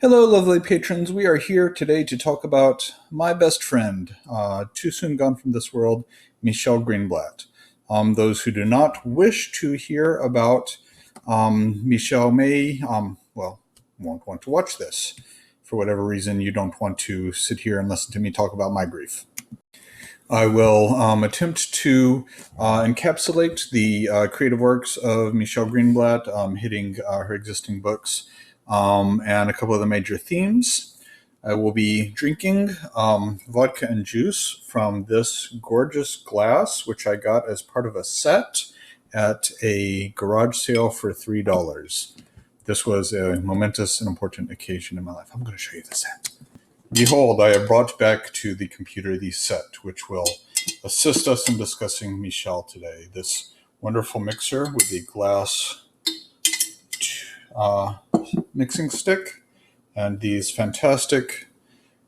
Hello, lovely patrons. We are here today to talk about my best friend, too soon gone from this world, Michelle Greenblatt. Those who do not wish to hear about Michelle may, won't want to watch this. For whatever reason, you don't want to sit here and listen to me talk about my grief. I will attempt to encapsulate the creative works of Michelle Greenblatt, hitting her existing books and a couple of the major themes. I will be drinking vodka and juice from this gorgeous glass, which I got as part of a set at a garage sale for $3. This was a momentous and important occasion in my life. I'm going to show you the set. Behold, I have brought back to the computer the set, which will assist us in discussing Michelle today. This wonderful mixer with the glass mixing stick and these fantastic,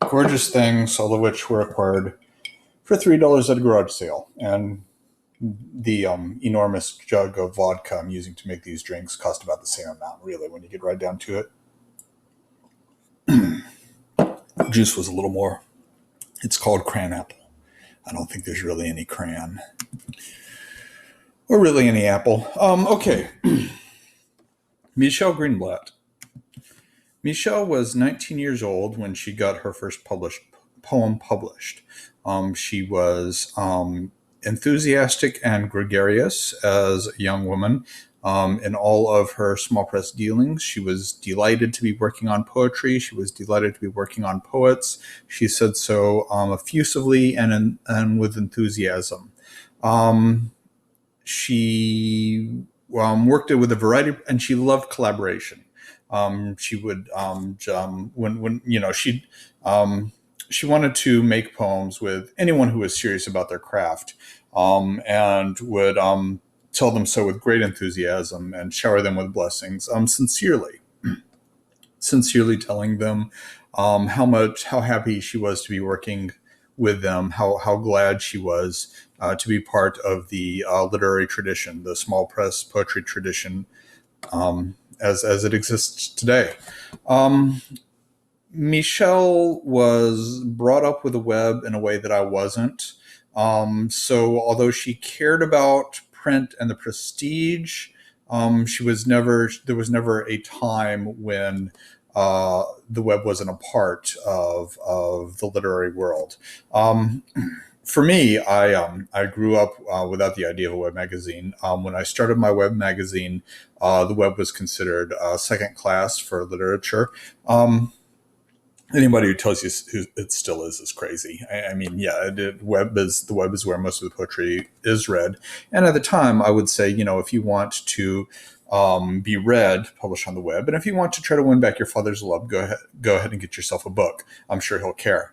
gorgeous things, all of which were acquired for $3 at a garage sale. And the enormous jug of vodka I'm using to make these drinks cost about the same amount, really, when you get right down to it. Juice was a little more. It's called cran apple. I don't think there's really any cran or really any apple. Okay. Michelle Greenblatt. Michelle was 19 years old when she got her first poem published. She was enthusiastic and gregarious as a young woman. In all of her small press dealings, she was delighted to be working on poetry. She was delighted to be working on poets. She said so effusively and with enthusiasm. She worked with a variety, and she loved collaboration. She would she wanted to make poems with anyone who was serious about their craft, and would tell them so with great enthusiasm and shower them with blessings, sincerely telling them how happy she was to be working with them, how glad she was to be part of the literary tradition, the small press poetry tradition, as it exists today. Michelle was brought up with the web in a way that I wasn't. So although she cared about print and the prestige, there was never a time when the web wasn't a part of the literary world. For me, I grew up without the idea of a web magazine. When I started my web magazine, the web was considered second class for literature. Anybody who tells you who it still is crazy. I mean, yeah, the web is where most of the poetry is read. And at the time, I would say, if you want to be read, publish on the web, and if you want to try to win back your father's love, go ahead and get yourself a book. I'm sure he'll care.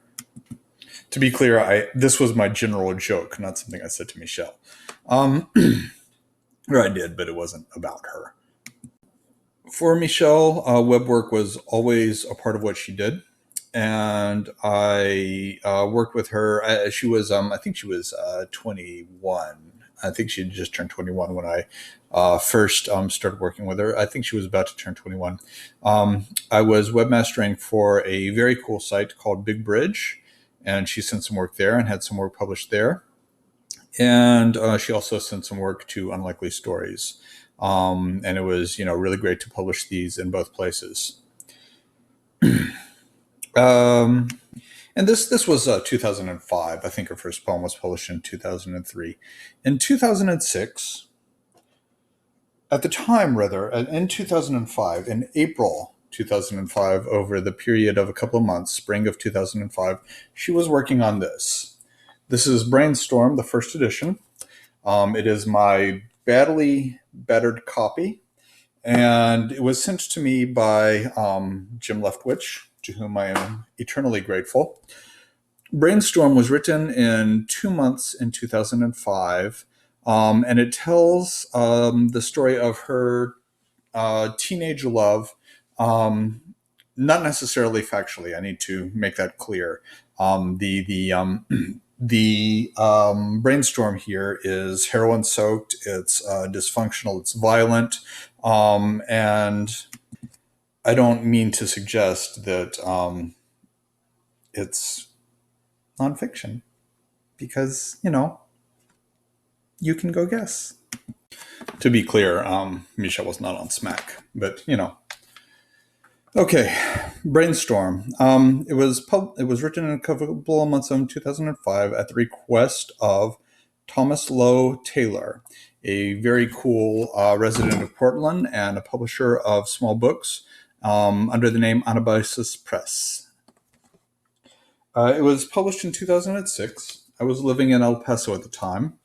To be clear, this was my general joke, not something I said to Michelle. Or I did, but it wasn't about her. For Michelle, web work was always a part of what she did. And I worked with her. She was, I think she was 21. I think she had just turned 21 when I first started working with her. I think she was about to turn 21. I was webmastering for a very cool site called Big Bridge, and she sent some work there and had some work published there. And she also sent some work to Unlikely Stories. And it was, really great to publish these in both places. And this was 2005. I think her first poem was published in 2003. In 2006, at the time, rather, in 2005, in April 2005, over the period of a couple of months, spring of 2005, she was working on this. This is Brainstorm, the first edition. It is my badly battered copy, and it was sent to me by Jim Leftwich, to whom I am eternally grateful. Brainstorm was written in 2 months in 2005, and it tells the story of her teenage love, not necessarily factually. I need to make that clear. The Brainstorm here is heroin-soaked. It's dysfunctional. It's violent, and I don't mean to suggest that it's nonfiction because, you can go guess. To be clear, Michelle was not on Smack, but Okay, Brainstorm. It was written a couple of months in 2005 at the request of Thomas Lowe Taylor, a very cool resident of Portland and a publisher of small books under the name Anabasis Press. It was published in 2006. I was living in El Paso at the time.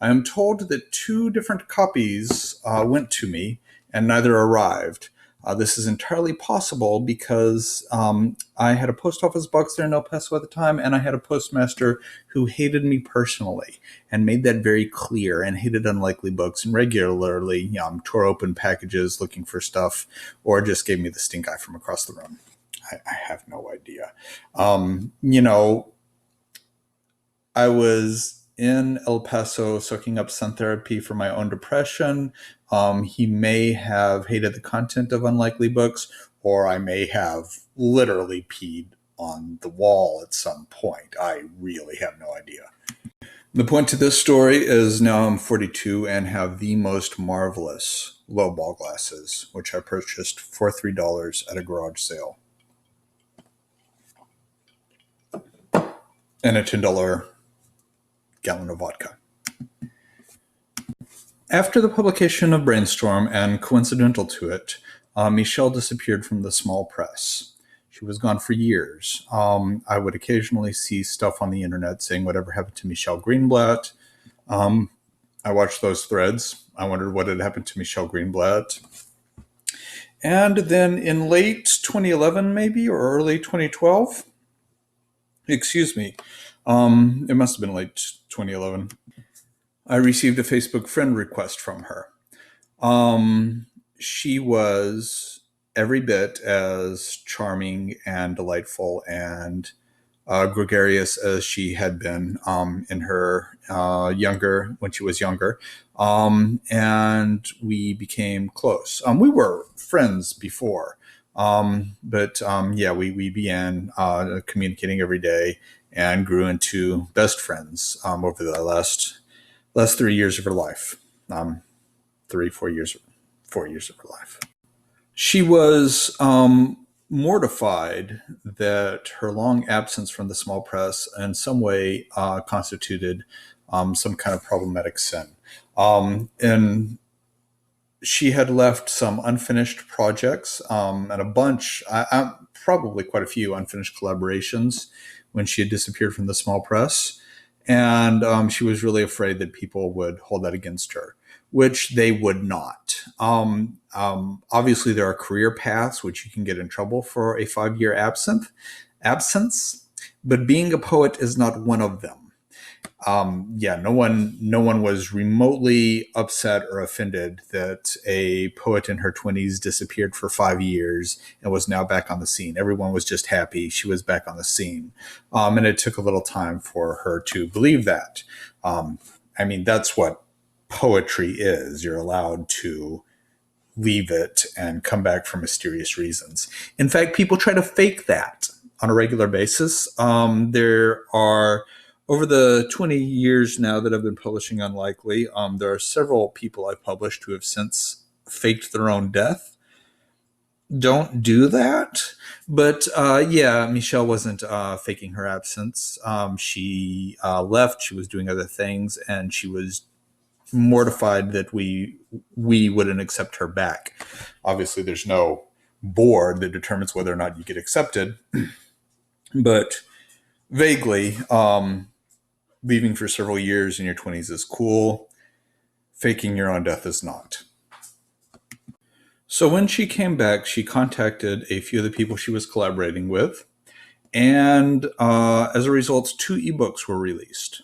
I am told that two different copies went to me and neither arrived. This is entirely possible because I had a post office box there in El Paso at the time, and I had a postmaster who hated me personally and made that very clear and hated Unlikely Books and regularly tore open packages looking for stuff or just gave me the stink eye from across the room. I have no idea. I was in El Paso soaking up sun therapy for my own depression. He may have hated the content of Unlikely Books, or I may have literally peed on the wall at some point. I really have no idea. The point to this story is now I'm 42 and have the most marvelous lowball glasses, which I purchased for $3 at a garage sale. And a $10 gallon of vodka. After the publication of Brainstorm, and coincidental to it, Michelle disappeared from the small press. She was gone for years. I would occasionally see stuff on the internet saying whatever happened to Michelle Greenblatt. I watched those threads. I wondered what had happened to Michelle Greenblatt. And then in late 2011, maybe, or early 2012, excuse me, it must have been late 2011, I received a Facebook friend request from her. She was every bit as charming and delightful and gregarious as she had been in her when she was younger. And we became close. We were friends before, but we began communicating every day and grew into best friends over the last 3 years of her life. 4 years of her life. She was mortified that her long absence from the small press in some way constituted some kind of problematic sin. And she had left some unfinished projects and a bunch, probably quite a few unfinished collaborations when she had disappeared from the small press. And she was really afraid that people would hold that against her, which they would not. Obviously, there are career paths which you can get in trouble for a 5-year absence, but being a poet is not one of them. No one was remotely upset or offended that a poet in her 20s disappeared for 5 years and was now back on the scene. Everyone was just happy she was back on the scene. And it took a little time for her to believe that. That's what poetry is. You're allowed to leave it and come back for mysterious reasons. In fact, people try to fake that on a regular basis. There are, over the 20 years now that I've been publishing Unlikely, there are several people I've published who have since faked their own death. Don't do that. But Michelle wasn't faking her absence. She left. She was doing other things, and she was mortified that we wouldn't accept her back. Obviously, there's no board that determines whether or not you get accepted. But vaguely, leaving for several years in your 20s is cool. Faking your own death is not. So when she came back, she contacted a few of the people she was collaborating with. And as a result, 2 ebooks were released.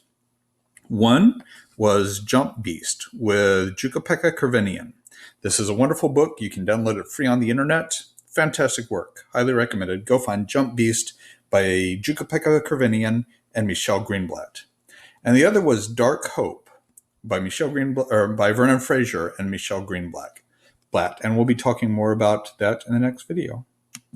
One was Jump Beast with Jukka-Pekka Kervenian. This is a wonderful book. You can download it free on the internet. Fantastic work. Highly recommended. Go find Jump Beast by Jukka-Pekka Kervenian and Michelle Greenblatt. And the other was Dark Hope by by Vernon Fraser and Michelle Greenblatt. Blatt. And we'll be talking more about that in the next video.